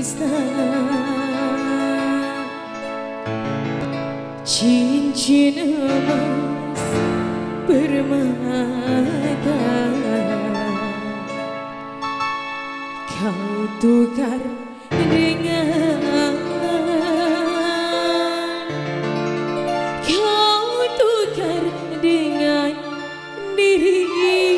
dusta, cincin emas permata kau tukar dengan diriku.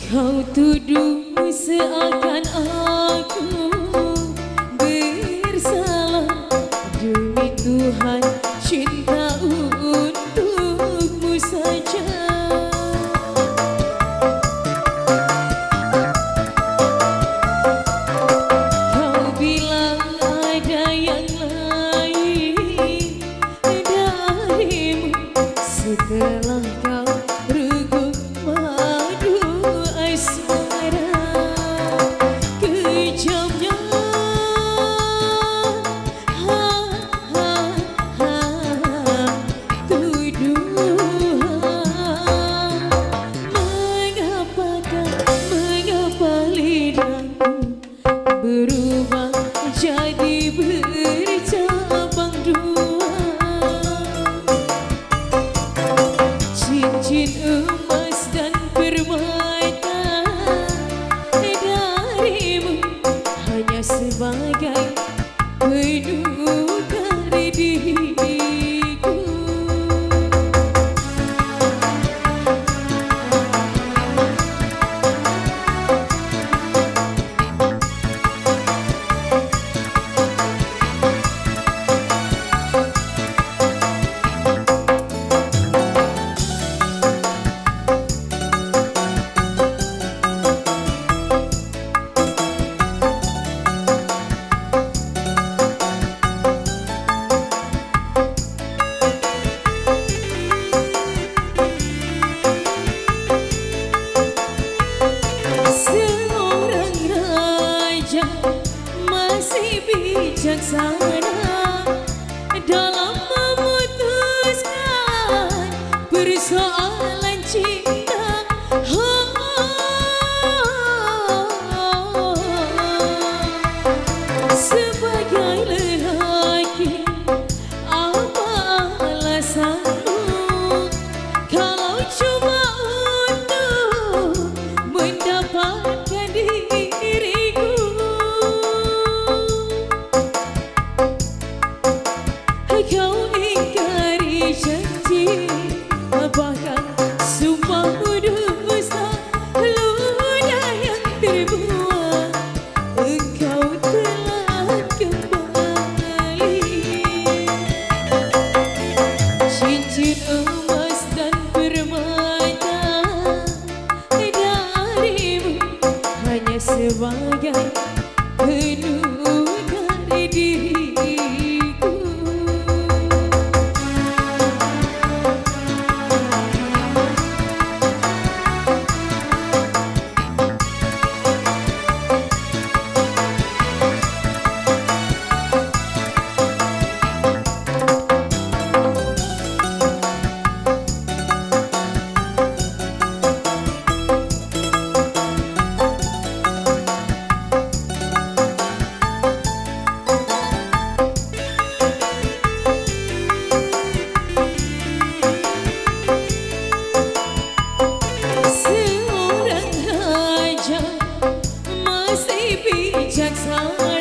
Kau tuduh seakan aku bersalah. Demi Tuhan, cinta untukmu saja. Kau bilang ada yang lain darimu setelah kau ruguk madu asmara. Kejamnya tuduhan. Mengapa lidahmu berubah jadi bercabang dua? Cincin emas dan permata darimu hanya sebagai penukar diriku. Seorang raja masih bijaksana dalam memutuskan persoalan cinta. Sebagai lelaki, apa alasanmu kalau cuma untuk mendapatkan diriku? Kau ingkari janji, bahkan sumpahmu dusta. Ludah yang terbuat, engkau telah kembali. Cincin emas dan permata darimu hanya sebagai penukar diriku. Seorang raja masih bijaksana